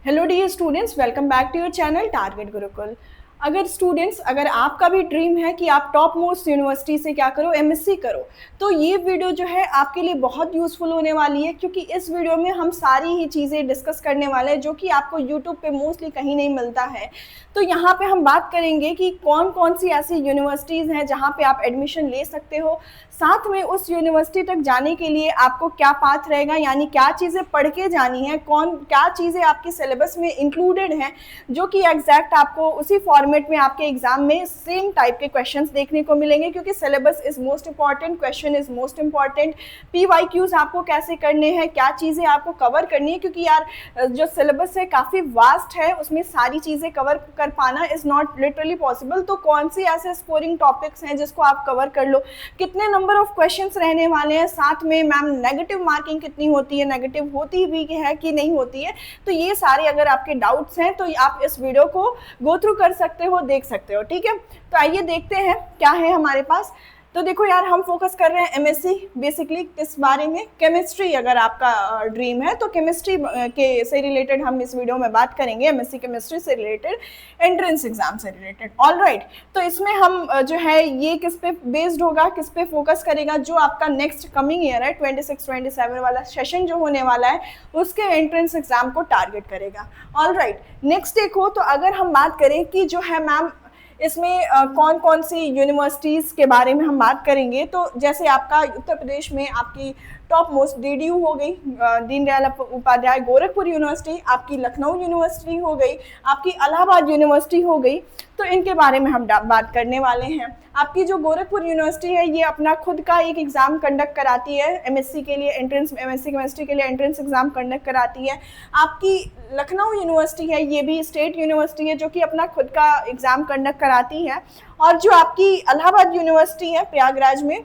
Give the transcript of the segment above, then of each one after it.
Hello dear students, welcome back to your channel target Gurukul. अगर आपका भी ड्रीम है कि आप टॉप मोस्ट यूनिवर्सिटी से क्या करो, एमएससी करो, तो ये वीडियो जो है आपके लिए बहुत यूज़फुल होने वाली है, क्योंकि इस वीडियो में हम सारी ही चीज़ें डिस्कस करने वाले हैं जो कि आपको यूट्यूब पे मोस्टली कहीं नहीं मिलता है। तो यहाँ पे हम बात करेंगे कि कौन कौन सी ऐसी यूनिवर्सिटीज़ हैं जहाँ पे आप एडमिशन ले सकते हो, साथ में उस यूनिवर्सिटी तक जाने के लिए आपको क्या पाथ रहेगा, यानी क्या चीज़ें पढ़ के जानी है, क्या चीज़ें आपकी सिलेबस में इंक्लूडेड हैं जो कि एग्जैक्ट आपको उसी फॉर्मेट में आपके एग्जाम में सेम टाइप के क्वेश्चंस देखने को मिलेंगे, क्योंकि syllabus is most important, question is most important. PYQs आपको कैसे करने हैं, क्या चीज़ें आपको कवर करनी है, क्योंकि यार जो सिलेबस है काफ़ी वास्ट है, उसमें सारी चीज़ें कवर कर पाना इज़ नॉट लिटरली पॉसिबल। तो कौन सी ऐसे स्कोरिंग टॉपिक्स हैं जिसको आप कवर कर लो, कितने नंबर ऑफ क्वेश्चंस रहने वाले हैं, साथ में मैम नेगेटिव मार्किंग कितनी होती है, नेगेटिव होती भी है कि नहीं होती है। तो ये सारे अगर आपके डाउट्स हैं तो आप इस वीडियो को गो थ्रू कर सकते हो, देख सकते हो, ठीक है। तो आइए देखते हैं क्या है हमारे पास। तो देखो यार, हम फोकस कर रहे हैं एमएससी बेसिकली किस बारे में, केमिस्ट्री। अगर आपका ड्रीम है तो केमिस्ट्री के से रिलेटेड हम इस वीडियो में बात करेंगे, एमएससी केमिस्ट्री से रिलेटेड, एंट्रेंस एग्जाम से रिलेटेड। ऑल राइट, तो इसमें हम जो है ये किस पे बेस्ड होगा, किस पे फोकस करेगा, जो आपका नेक्स्ट कमिंग ईयर है 26-27 वाला सेशन जो होने वाला है उसके एंट्रेंस एग्जाम को टारगेट करेगा। ऑल राइट, नेक्स्ट देखो, तो अगर हम बात करें कि जो है मैम इसमें कौन कौन सी यूनिवर्सिटीज़ के बारे में हम बात करेंगे, तो जैसे आपका उत्तर प्रदेश में आपकी टॉप मोस्ट DDU हो गई, दीनदयाल उपाध्याय गोरखपुर यूनिवर्सिटी, आपकी लखनऊ यूनिवर्सिटी हो गई, आपकी इलाहाबाद यूनिवर्सिटी हो गई। तो इनके बारे में हम बात करने वाले हैं। आपकी जो गोरखपुर यूनिवर्सिटी है ये अपना खुद का एक एग्ज़ाम कंडक्ट कराती है एमएससी के लिए, एमएससी केमिस्ट्री के लिए एंट्रेंस एग्ज़ाम कंडक्ट कराती है। आपकी लखनऊ यूनिवर्सिटी है, ये भी स्टेट यूनिवर्सिटी है जो कि अपना खुद का एग्ज़ाम कंडक्ट कराती है। और जो आपकी इलाहाबाद यूनिवर्सिटी है प्रयागराज में,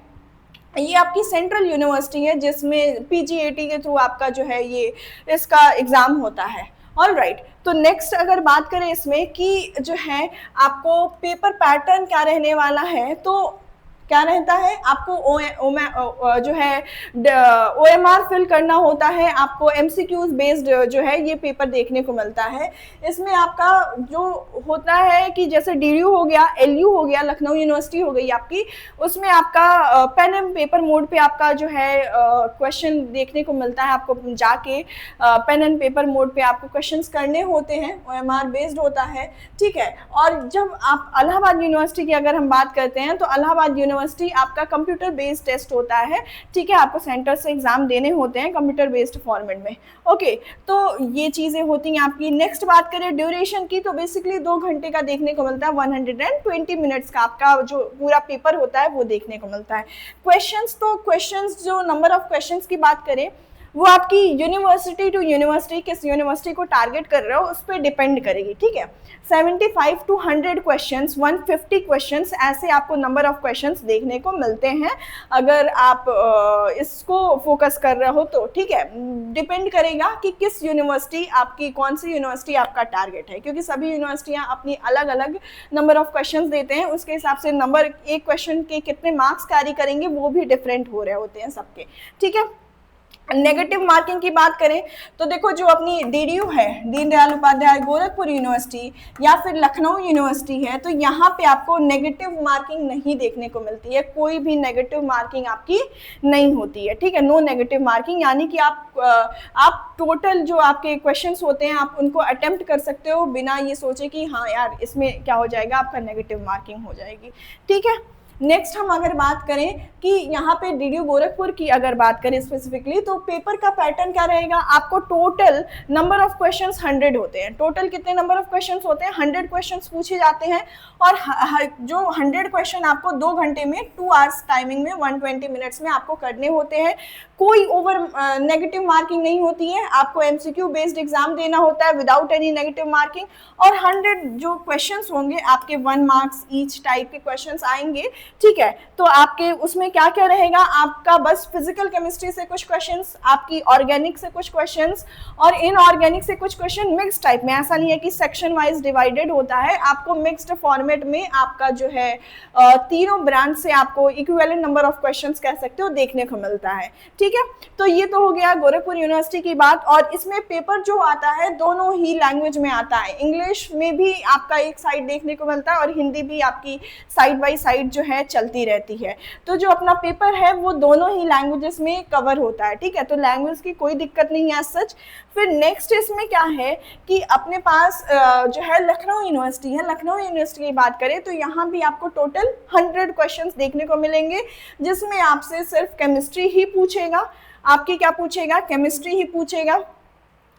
ये आपकी सेंट्रल यूनिवर्सिटी है जिसमें PGAT के थ्रू आपका जो है ये इसका एग्ज़ाम होता है। ऑल राइट, तो नेक्स्ट अगर बात करें इसमें कि जो है आपको पेपर पैटर्न क्या रहने वाला है, तो क्या रहता है, आपको जो है OMR फिल करना होता है, आपको MCQs बेस्ड जो है ये पेपर देखने को मिलता है। इसमें आपका जो होता है कि जैसे DDU हो गया, LU हो गया, लखनऊ यूनिवर्सिटी हो गई आपकी, उसमें आपका पेन एंड पेपर मोड पे आपका जो है क्वेश्चन देखने को मिलता है। आपको जाके पेन एंड पेपर मोड पे आपको क्वेश्चंस करने होते हैं, OMR बेस्ड होता है, ठीक है। और जब आप इलाहाबाद यूनिवर्सिटी की अगर हम बात करते हैं तो इलाहाबाद यूनिवर्सिटी आपका कंप्यूटर बेस्ड टेस्ट होता है, ठीक है। आपको सेंटर से एग्जाम देने होते हैं कंप्यूटर बेस्ड फॉर्मेट में। ओके, तो ये चीज़ें होती हैं आपकी। नेक्स्ट बात करें ड्यूरेशन की, तो बेसिकली 2 घंटे का देखने को मिलता है, 120 मिनट्स का आपका जो पूरा पेपर होता है वो देखने को मिलता है। क्वेश्चंस जो नंबर ऑफ क्वेश्चंस की बात करें, वो आपकी यूनिवर्सिटी टू यूनिवर्सिटी, किस यूनिवर्सिटी को टारगेट कर रहे हो उस पर डिपेंड करेगी, ठीक है। 75 to 100 क्वेश्चंस, 150 क्वेश्चंस, ऐसे आपको नंबर ऑफ क्वेश्चंस देखने को मिलते हैं अगर आप इसको फोकस कर रहे हो तो, ठीक है। डिपेंड करेगा कि किस यूनिवर्सिटी आपकी, कौन सी यूनिवर्सिटी आपका टारगेट है, क्योंकि सभी यूनिवर्सिटियाँ अपनी अलग अलग नंबर ऑफ क्वेश्चंस देते हैं, उसके हिसाब से नंबर, एक क्वेश्चन के कितने मार्क्स कैरी करेंगे वो भी डिफरेंट हो रहे होते हैं सबके, ठीक है। नेगेटिव मार्किंग की बात करें तो देखो, जो अपनी DDU है, दीनदयाल उपाध्याय गोरखपुर यूनिवर्सिटी, या फिर लखनऊ यूनिवर्सिटी है, तो यहाँ पे आपको नेगेटिव मार्किंग नहीं देखने को मिलती है, कोई भी नेगेटिव मार्किंग आपकी नहीं होती है, ठीक है। नो नेगेटिव मार्किंग, यानी कि आप टोटल जो आपके क्वेश्चंस होते हैं आप उनको अटेम्प्ट कर सकते हो बिना ये सोचे कि हाँ यार इसमें क्या हो जाएगा, आपका नेगेटिव मार्किंग हो जाएगी, ठीक है। नेक्स्ट हम अगर बात करें कि यहाँ पे DDU गोरखपुर की अगर बात करें स्पेसिफिकली, तो पेपर का पैटर्न क्या रहेगा, आपको टोटल नंबर ऑफ क्वेश्चंस 100 होते हैं। टोटल कितने नंबर ऑफ क्वेश्चंस होते हैं, 100 क्वेश्चंस पूछे जाते हैं, और जो 100 क्वेश्चन आपको 2 घंटे में, 2 आवर्स टाइमिंग में, 120 मिनट्स में आपको करने होते हैं। कोई ओवर नेगेटिव मार्किंग नहीं होती है, आपको MCQ बेस्ड एग्जाम देना होता है विदाउट एनी नेगेटिव मार्किंग। और 100 जो क्वेश्चंस होंगे आपके 1 मार्क्स ईच टाइप के क्वेश्चंस आएंगे, ठीक है। तो आपके उसमें क्या क्या रहेगा, आपका बस फिजिकल केमिस्ट्री से कुछ क्वेश्चंस, आपकी ऑर्गेनिक से कुछ क्वेश्चंस, और इनऑर्गेनिक से कुछ क्वेश्चन, मिक्स टाइप में। ऐसा नहीं है कि सेक्शन वाइज डिवाइडेड होता है, आपको मिक्स्ड फॉर्मेट में आपका जो है तीनों ब्रांच से आपको इक्विवेलेंट नंबर ऑफ क्वेश्चंस कह सकते हो देखने को मिलता है, ठीक ठीक है, तो ये तो हो गया गोरखपुर यूनिवर्सिटी की बात। और इसमें पेपर जो आता है दोनों ही लैंग्वेज में आता है, इंग्लिश में भी आपका एक साइड देखने को मिलता है और हिंदी भी आपकी साइड बाय साइड जो है चलती रहती है। तो जो अपना पेपर है वो दोनों ही लैंग्वेजेस में कवर होता है, ठीक है, तो लैंग्वेज की कोई दिक्कत नहीं है सच। फिर नेक्स्ट इसमें क्या है कि अपने पास जो है लखनऊ यूनिवर्सिटी है, लखनऊ यूनिवर्सिटी की बात करें तो यहाँ भी आपको टोटल 100 क्वेश्चंस देखने को मिलेंगे, जिसमें आपसे सिर्फ केमिस्ट्री ही पूछेगा। आपकी क्या पूछेगा? केमिस्ट्री ही पूछेगा।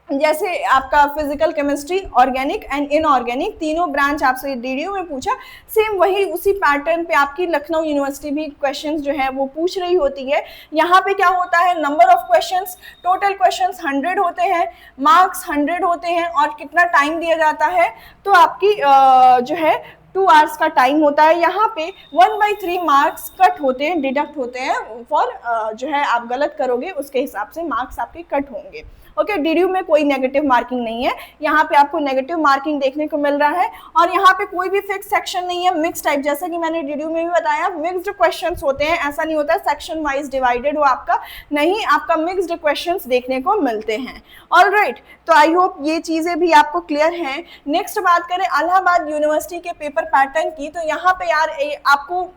जैसे आपका physical chemistry, organic and inorganic तीनों ब्रांच आपसे डीडीयू में पूछा, सेम वही उसी पैटर्न पे आपकी लखनऊ यूनिवर्सिटी भी क्वेश्चंस जो है वो पूछ रही होती है। यहाँ पे क्या होता है, number of questions, total questions 100 होते हैं, मार्क्स 100 होते हैं, और कितना टाइम दिया जाता है, तो आपकी जो है 2 आवर्स का टाइम होता है। यहाँ पे 1/3 मार्क्स कट होते हैं, डिडक्ट होते हैं फॉर जो है आप गलत करोगे उसके हिसाब से मार्क्स आपके कट होंगे। ओके, डीडीयू में कोई नेगेटिव मार्किंग नहीं है, यहाँ पे आपको नेगेटिव मार्किंग देखने को मिल रहा है। और यहाँ पे कोई भी फिक्स सेक्शन नहीं है, मिक्स टाइप, जैसा कि मैंने डीडीयू में भी बताया मिक्स्ड क्वेश्चंस होते हैं, ऐसा नहीं होता है सेक्शन वाइज डिवाइडेड हो आपका, नहीं, आपका मिक्स्ड क्वेश्चंस देखने को मिलते हैं। ऑलराइट, तो आई होप ये चीजें भी आपको क्लियर हैं। नेक्स्ट बात करें इलाहाबाद यूनिवर्सिटी के पेपर पैटर्न की, तो यहाँ पे यार आपको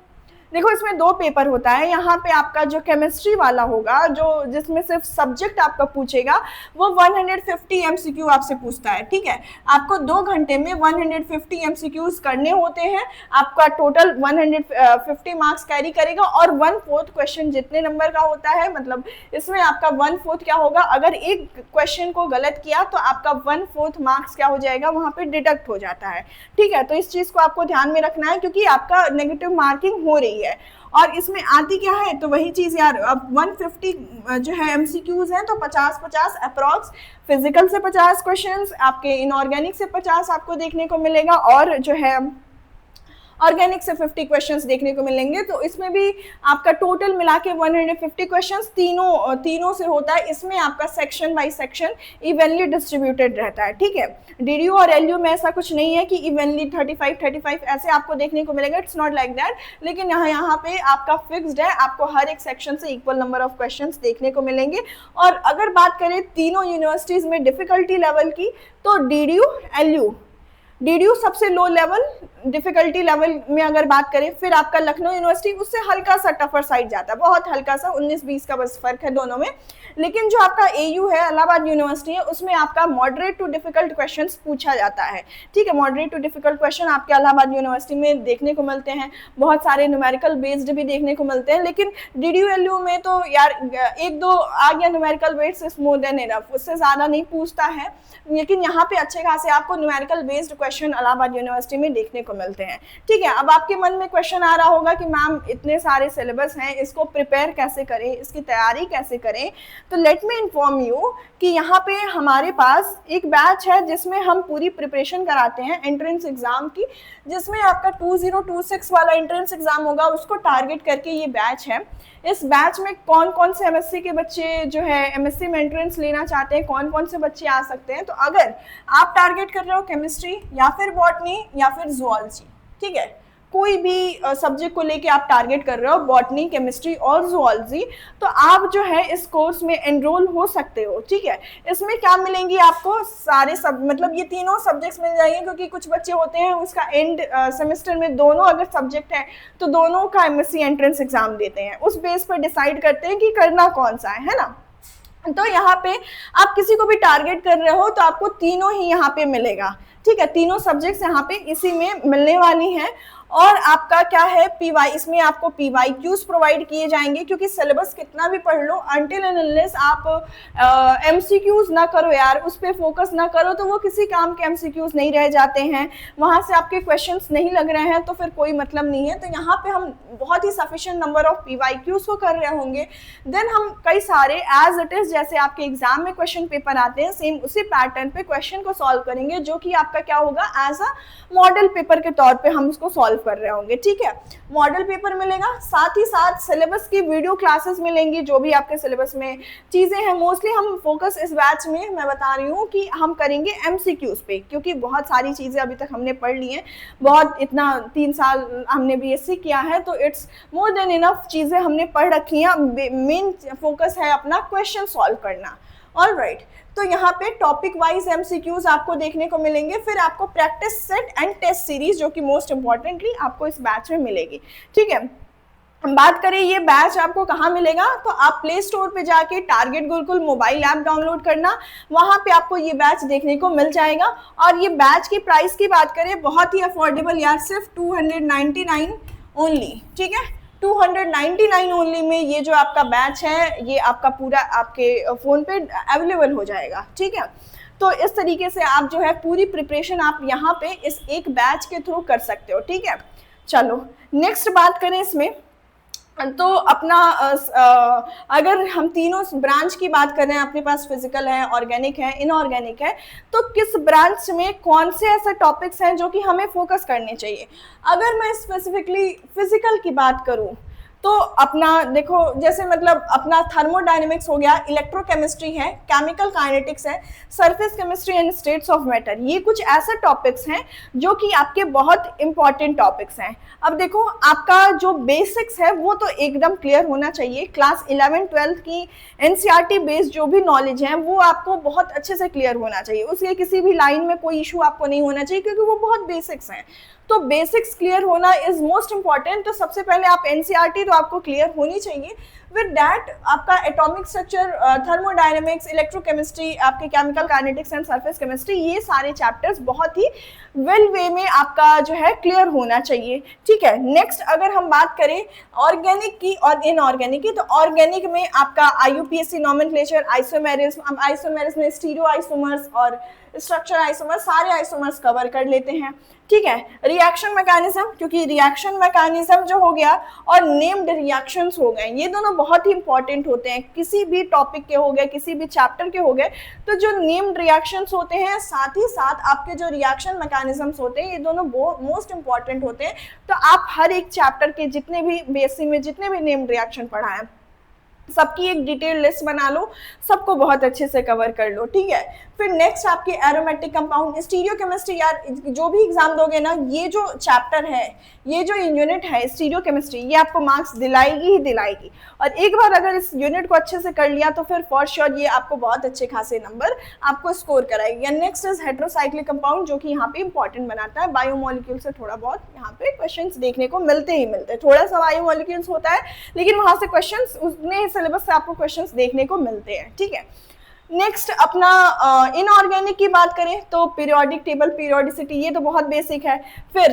देखो इसमें 2 पेपर होता है। यहाँ पे आपका जो केमिस्ट्री वाला होगा, जो जिसमें सिर्फ सब्जेक्ट आपका पूछेगा, वो 150 एमसीक्यू आपसे पूछता है, ठीक है, आपको 2 घंटे में 150 एमसीक्यूज करने होते हैं, आपका टोटल 150 मार्क्स कैरी करेगा, और 1/4 क्वेश्चन जितने नंबर का होता है, मतलब इसमें आपका 1/4 क्या होगा, अगर एक क्वेश्चन को गलत किया तो आपका 1/4 मार्क्स क्या हो जाएगा, वहाँ पे डिडक्ट हो जाता है, ठीक है। तो इस चीज को आपको ध्यान में रखना है, क्योंकि आपका नेगेटिव मार्किंग हो रही है। और इसमें आती क्या है, तो वही चीज यार, अब 150 जो है एमसीक्यूज हैं, तो 50-50 अप्रॉक्स, फिजिकल से 50 क्वेश्चंस, आपके इनऑर्गेनिक से 50 आपको देखने को मिलेगा, और जो है ऑर्गेनिक से 50 क्वेश्चंस देखने को मिलेंगे। तो इसमें भी आपका टोटल मिला के 150 क्वेश्चंस तीनों से होता है। इसमें आपका section by section evenly distributed रहता है, ठीक है। डीडीयू और एलयू में ऐसा कुछ नहीं है कि इवनली 35 ऐसे आपको देखने को मिलेगा, इट्स नॉट लाइक दैट। लेकिन यहाँ पे आपका फिक्स्ड है, आपको हर एक सेक्शन से इक्वल नंबर ऑफ क्वेश्चंस देखने को मिलेंगे। और अगर बात करें तीनों यूनिवर्सिटीज में डिफिकल्टी लेवल की, तो डीडीयू सबसे लो लेवल डिफिकल्टी लेवल में अगर बात करें, फिर आपका लखनऊ यूनिवर्सिटी उससे हल्का सा टफर साइड जाता है, बहुत हल्का सा, 19-20 का बस फर्क है दोनों में। लेकिन जो आपका एयू है, इलाहाबाद यूनिवर्सिटी है, उसमें आपका मॉडरेट टू डिफिकल्ट क्वेश्चंस पूछा जाता है, ठीक है। मॉडरेट टू डिफिकल्ट क्वेश्चन आपके इलाहाबाद यूनिवर्सिटी में देखने को मिलते हैं, बहुत सारे न्यूमेरिकल बेस्ड भी देखने को मिलते हैं। लेकिन डीडीयू एलयू में तो यार 1-2 आ गया numerical based is more than enough, उससे ज़्यादा नहीं पूछता है। लेकिन यहाँ पे अच्छे खासे आपको numerical based question Allahabad university में देखने को मिलते हैं, ठीक है। अब आपके मन में क्वेश्चन आ रहा होगा कि मैम इतने सारे सिलेबस हैं, इसको प्रिपेयर कैसे करें, इसकी तैयारी कैसे करें। तो लेट मी इन्फॉर्म यू कि यहाँ पे हमारे पास एक बैच है जिसमें हम पूरी प्रिपरेशन कराते हैं एंट्रेंस एग्जाम की, जिसमें आपका 2026 वाला एंट्रेंस एग्जाम होगा, उसको टारगेट करके ये बैच है। इस बैच में कौन कौन से एमएससी के बच्चे जो है एमएससी में एंट्रेंस लेना चाहते हैं, कौन कौन से बच्चे आ सकते हैं। तो अगर आप टारगेट कर रहे हो केमिस्ट्री या फिर बॉटनी या फिर जूलॉजी, ठीक है, कोई भी सब्जेक्ट को लेके आप टारगेट कर रहे हो, बॉटनी, केमिस्ट्री और जूलॉजी, तो आप जो है इस कोर्स में एनरोल हो सकते हो, ठीक है। इसमें क्या मिलेंगी आपको, सारे मतलब ये तीनों सब्जेक्ट्स मिल जाएंगे, क्योंकि कुछ बच्चे होते हैं उसका एंड सेमेस्टर में दोनों अगर सब्जेक्ट है तो दोनों का एमएससी एंट्रेंस एग्जाम देते हैं, उस बेस पर डिसाइड करते हैं कि करना कौन सा है ना। तो यहाँ पे आप किसी को भी टारगेट कर रहे हो तो आपको तीनों ही यहाँ पे मिलेगा, ठीक है, तीनों सब्जेक्ट्स यहाँ पे इसी में मिलने वाली हैं। और आपका क्या है पीवाई, इसमें आपको पीवाईक्यूज प्रोवाइड किए जाएंगे, क्योंकि सिलेबस कितना भी पढ़ लो, अनटिल एंड अनलेस आप एमसीक्यूज ना करो यार, उस पर फोकस ना करो, तो वो किसी काम के एमसीक्यूज नहीं रह जाते हैं, वहाँ से आपके क्वेश्चंस नहीं लग रहे हैं, तो फिर कोई मतलब नहीं है। तो यहाँ पे हम बहुत ही सफिशिएंट नंबर ऑफ पीवाईक्यूज को कर रहे होंगे, देन हम कई सारे एज इट इज जैसे आपके एग्जाम में क्वेश्चन पेपर आते हैं, सेम उसी पैटर्न पे क्वेश्चन को सॉल्व करेंगे, जो कि आपका क्या होगा, एज अ मॉडल पेपर के तौर पर हम उसको सॉल्व कर रहे होंगे, ठीक है। मॉडल पेपर मिलेगा, साथ ही साथ सिलेबस की वीडियो क्लासेस मिलेंगी, जो भी आपके सिलेबस में चीज़ें हैं। मोस्टली हम फोकस इस बैच में मैं बता रही हूँ कि हम करेंगे MCQs पे, क्योंकि बहुत सारी चीज़ें अभी तक हमने पढ़ ली हैं, बहुत इतना 3 साल हमने BSc किया है, तो इट्स मोर देन इनफ चीज़ें हमने पढ़ रखी हैं। मेन फोकस है अपना क्वेश्चन सॉल्व करना। ऑलराइट, तो यहाँ पे टॉपिक वाइज MCQs आपको देखने को मिलेंगे, फिर आपको practice set and test series जो कि मोस्ट इंपॉर्टेंटली आपको इस बैच में मिलेगी, ठीक है। बात करें ये बैच आपको कहाँ मिलेगा, तो आप प्ले स्टोर पे जाके target Gurukul mobile app download करना, वहाँ पे आपको ये बैच देखने को मिल जाएगा। और ये बैच की प्राइस की बात करें, बहुत ही अफोर्डेबल यार, सिर्फ 299 ओनली, ठीक है। 299 ओनली में ये जो आपका बैच है ये आपका पूरा आपके फ़ोन पे अवेलेबल हो जाएगा, ठीक है। तो इस तरीके से आप जो है पूरी प्रिपरेशन आप यहाँ पे इस एक बैच के थ्रू कर सकते हो, ठीक है। चलो नेक्स्ट बात करें इसमें, तो अपना अगर हम तीनों ब्रांच की बात कर रहे हैं, अपने पास फिजिकल है, ऑर्गेनिक है, इनऑर्गेनिक है, तो किस ब्रांच में कौन से ऐसे टॉपिक्स हैं जो कि हमें फोकस करने चाहिए। अगर मैं स्पेसिफिकली फिजिकल की बात करूं, तो अपना देखो, जैसे मतलब अपना थर्मोडायनेमिक्स हो गया, इलेक्ट्रोकेमिस्ट्री है, केमिकल काइनेटिक्स है, surface chemistry and states of matter, ये कुछ ऐसे टॉपिक्स हैं जो कि आपके बहुत इंपॉर्टेंट टॉपिक्स हैं। अब देखो, आपका जो बेसिक्स है वो तो एकदम क्लियर होना चाहिए। क्लास 11-12 की NCERT बेस्ड जो भी नॉलेज है वो आपको बहुत अच्छे से क्लियर होना चाहिए, उसके किसी भी लाइन में कोई इशू आपको नहीं होना चाहिए, क्योंकि वो बहुत बेसिक्स हैं। तो बेसिक्स क्लियर होना इज मोस्ट इंपॉर्टेंट। तो सबसे पहले आप NCERT तो आपको क्लियर होनी चाहिए। विद डैट आपका एटॉमिक स्ट्रक्चर, थर्मोडायनेमिक्स, इलेक्ट्रोकेमिस्ट्री, आपके chemical kinetics and surface chemistry, ये सारे चैप्टर्स बहुत ही वेल वे में आपका जो है क्लियर होना चाहिए, ठीक है। नेक्स्ट अगर हम बात करें ऑर्गेनिक की और इनऑर्गेनिक की, तो ऑर्गेनिक में आपका IUPAC नॉमेनक्लेचर, आइसोमेरिज्म, आइसोमेरिज्म में स्टीरियो आइसोमर्स और स्ट्रक्चर आइसोमर्स, सारे आइसोमर्स कवर कर लेते हैं, ठीक है। रिएक्शन मैकेनिज्म, क्योंकि रिएक्शन मैकेनिज्म जो हो गया और नेम्ड रिएक्शंस हो गए, ये दोनों बहुत ही इंपॉर्टेंट होते हैं। किसी भी टॉपिक के हो गए, किसी भी चैप्टर के हो गए, तो जो नेम्ड रिएक्शंस होते हैं, साथ ही साथ आपके जो रिएक्शन मैकेनिज्म्स होते हैं, ये दोनों मोस्ट इंपॉर्टेंट होते हैं। तो आप हर एक चैप्टर के जितने भी BSc में जितने भी नेम्ड रिएक्शन पढ़ा है, सबकी एक डिटेल लिस्ट बना लो, सबको बहुत अच्छे से कवर कर लो, ठीक है। फिर नेक्स्ट आपकी एरोमेटिक कंपाउंड, स्टीरियो केमिस्ट्री, यार जो भी एग्जाम दोगे ना, ये जो चैप्टर है, ये जो यूनिट है स्टीरियो केमिस्ट्री, ये आपको मार्क्स दिलाएगी ही दिलाएगी। और एक बार अगर इस यूनिट को अच्छे से कर लिया तो फिर फॉर श्योर ये आपको बहुत अच्छे खासे नंबर आपको स्कोर कराएगी। And next is heterocyclic compound, जो कि यहाँ पे इंपॉर्टेंट बनाता है। बायोमोलिक्यूल से थोड़ा बहुत यहाँ पे क्वेश्चंस देखने को मिलते ही मिलते हैं, थोड़ा सा बायोमोलिक्यूल्स होता है, लेकिन वहां से क्वेश्चंस उतने सिलेबस से आपको क्वेश्चंस देखने को मिलते हैं, ठीक है। नेक्स्ट अपना इनऑर्गेनिक की बात करें तो पीरियोडिक टेबल, पीरियोडिसिटी, ये तो बहुत बेसिक है। फिर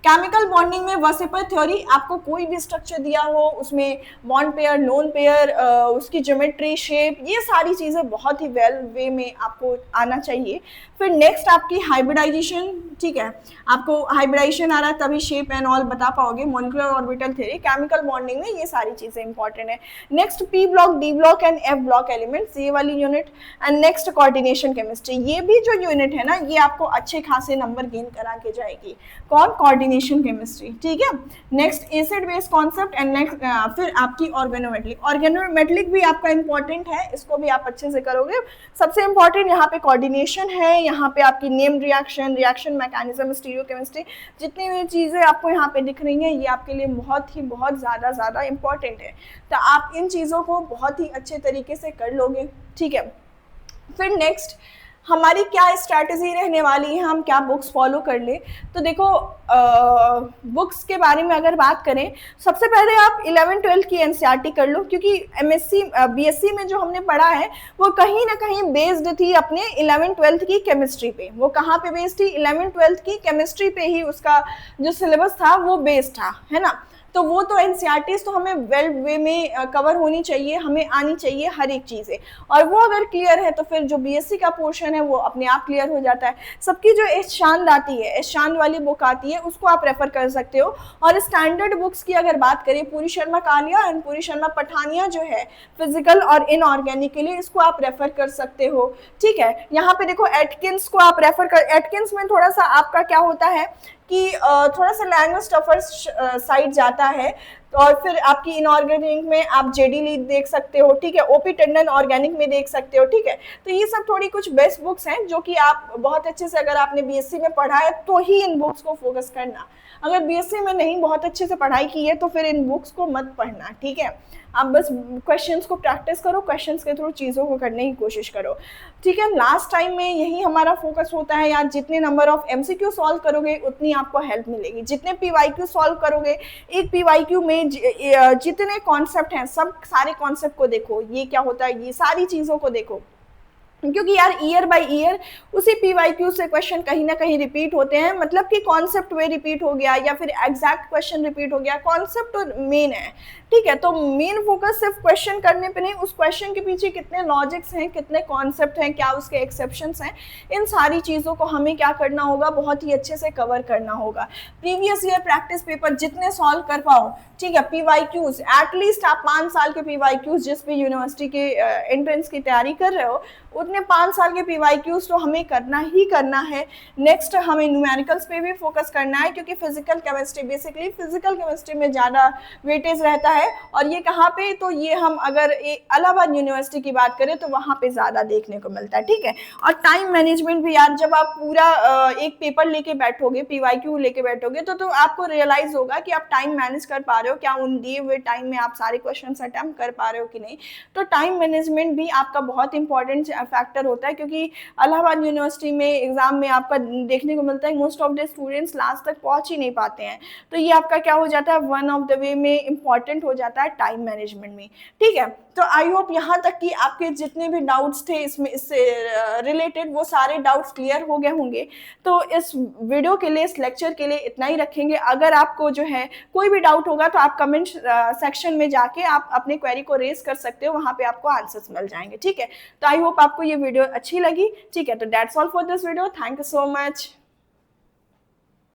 केमिकल बॉन्डिंग में वर्सिपल थ्योरी, आपको कोई भी स्ट्रक्चर दिया हो उसमें बॉन्ड पेयर, लोन पेयर, उसकी ज्योमेट्री, शेप, ये सारी चीज़ें बहुत ही वेल वे में आपको आना चाहिए। फिर नेक्स्ट आपकी हाइब्रिडाइजेशन, ठीक है, आपको हाइब्रिडाइजेशन आ रहा है तभी शेप एंड ऑल बता पाओगे। Molecular orbital theory, chemical bonding में ये सारी चीज़ें इंपॉर्टेंट है। Next P block, D block and F block elements, ये वाली unit. And next coordination chemistry, ये भी जो यूनिट है ना, ये आपको अच्छे खासे नंबर गेन करा के जाएगी। कौन? कोऑर्डिनेशन केमिस्ट्री, ठीक है। Next acid base concept and next फिर आपकी ऑर्गेनोमेटलिक, ऑर्गेनोमेटलिक भी आपका इंपॉर्टेंट है, इसको भी आप अच्छे से करोगे। सबसे इंपॉर्टेंट यहाँ पे कोऑर्डिनेशन है, यहाँ पे आपकी named reaction, reaction mechanism, stereo chemistry, जितनी भी चीज़ें आपको यहाँ पे दिख रही हैं, ये आपके लिए बहुत ज़्यादा इंपॉर्टेंट है। तो आप इन चीज़ों को बहुत ही अच्छे तरीके से कर लोगे, ठीक है। फिर नेक्स्ट हमारी क्या स्ट्रैटेजी रहने वाली है, हम क्या बुक्स फॉलो कर ले। तो देखो बुक्स के बारे में अगर बात करें, सबसे पहले आप 11-12 की NCERT कर लो, क्योंकि MSc BSc में जो हमने पढ़ा है वो कहीं ना कहीं बेस्ड थी अपने 11-12 की केमिस्ट्री पे। वो कहाँ पे बेस्ड थी? 11-12 की केमिस्ट्री पे ही उसका जो सिलेबस था वो बेस्ड था, है ना। तो वो तो NCERTs तो हमें वेल वे में कवर होनी चाहिए, हमें आनी चाहिए हर एक चीज़ें, और वो अगर क्लियर है तो फिर जो BSc का पोर्शन है वो अपने आप क्लियर हो जाता है। सबकी जो एशचांद आती है, एशचांद वाली बुक आती है, उसको आप रेफर कर सकते हो। और स्टैंडर्ड बुक्स की अगर बात करें, पूरी शर्मा कालिया एंड पूरी शर्मा पठानिया जो है फिजिकल और इनऑर्गेनिक के लिए, इसको आप रेफर कर सकते हो, ठीक है। यहाँ पे देखो एटकिंस को आप रेफर कर, एटकिंस में थोड़ा सा आपका क्या होता है कि थोड़ा सा लैंग्वेज टफर साइड जाता है। और फिर आपकी इनऑर्गेनिक में आप जेडी लीड देख सकते हो, ठीक है, ओपी टंडन ऑर्गेनिक में देख सकते हो, ठीक है। तो ये सब थोड़ी कुछ बेस्ट बुक्स हैं जो कि आप बहुत अच्छे से, अगर आपने बीएससी में पढ़ा है तो ही इन बुक्स को फोकस करना। अगर बीएससी में नहीं बहुत अच्छे से पढ़ाई की है तो फिर इन बुक्स को मत पढ़ना, ठीक है। आप बस क्वेश्चंस को प्रैक्टिस करो, क्वेश्चंस के थ्रू चीज़ों को करने की कोशिश करो, ठीक है। लास्ट टाइम में यही हमारा फोकस होता है यार, जितने नंबर ऑफ एमसीक्यू सॉल्व करोगे उतनी आपको हेल्प मिलेगी, जितने पीवाईक्यू सॉल्व करोगे, एक पीवाईक्यू में जितने कॉन्सेप्ट हैं सब सारे कॉन्सेप्ट को देखो, ये क्या होता है, ये सारी चीज़ों को देखो, क्योंकि यार ईयर बाय ईयर उसी पीवाईक्यू से क्वेश्चन कहीं ना कहीं रिपीट होते हैं, मतलब कि कॉन्सेप्ट वे रिपीट हो गया या फिर एग्जैक्ट क्वेश्चन रिपीट हो गया, कॉन्सेप्ट तो मेन है, ठीक है। तो मेन फोकस सिर्फ क्वेश्चन करने पे नहीं, उस क्वेश्चन के पीछे कितने लॉजिक्स हैं, कितने कॉन्सेप्ट हैं, क्या उसके एक्सेप्शंस हैं, इन सारी चीज़ों को हमें क्या करना होगा, बहुत ही अच्छे से कवर करना होगा। प्रीवियस ईयर प्रैक्टिस पेपर जितने सॉल्व कर पाओ, ठीक है, पीवाईक्यूज एटलीस्ट आप 5 साल के पीवाईक्यूज जिस भी यूनिवर्सिटी के एंट्रेंस की तैयारी कर रहे हो उतने 5 साल के पीवाईक्यूज तो हमें करना ही करना है। नेक्स्ट हमें न्यूमेरिकल्स पे भी फोकस करना है, क्योंकि physical chemistry, basically physical chemistry में ज़्यादा वेटेज रहता है। और ये कहाँ पे, तो ये हम अगर इलाहाबाद यूनिवर्सिटी की बात करें तो वहाँ पे ज़्यादा देखने को मिलता है, ठीक है। और टाइम मैनेजमेंट भी यार, जब आप पूरा एक पेपर लेके बैठोगे, पीवाईक्यू लेके बैठोगे तो आपको रियलाइज होगा कि आप टाइम मैनेज कर पा रहे हो क्या, उन दिए हुए टाइम में आप सारे क्वेश्चन अटेम्प्ट कर पा रहे हो कि नहीं। तो टाइम मैनेजमेंट भी आपका बहुत इंपॉर्टेंट फैक्टर होता है, क्योंकि इलाहाबाद यूनिवर्सिटी में एग्जाम में आपका देखने को मिलता है most of the students last तक पहुंच ही नहीं पाते हैं। तो ये आपका क्या हो जाता है, वन ऑफ द वे में इंपॉर्टेंट हो जाता है टाइम मैनेजमेंट में, ठीक है। तो आई होप यहाँ तक कि आपके जितने भी डाउट्स थे इससे रिलेटेड वो सारे डाउट्स क्लियर हो गए होंगे। तो इस वीडियो के लिए, इस लेक्चर के लिए इतना ही रखेंगे। अगर आपको जो है कोई भी डाउट होगा तो आप कमेंट सेक्शन में जाके आप अपने क्वेरी को रेज कर सकते हो, वहाँ पे आपको आंसर्स मिल जाएंगे, ठीक है। तो आई होप आपको ये वीडियो अच्छी लगी, ठीक है। तो that's all for this video, thank you so much.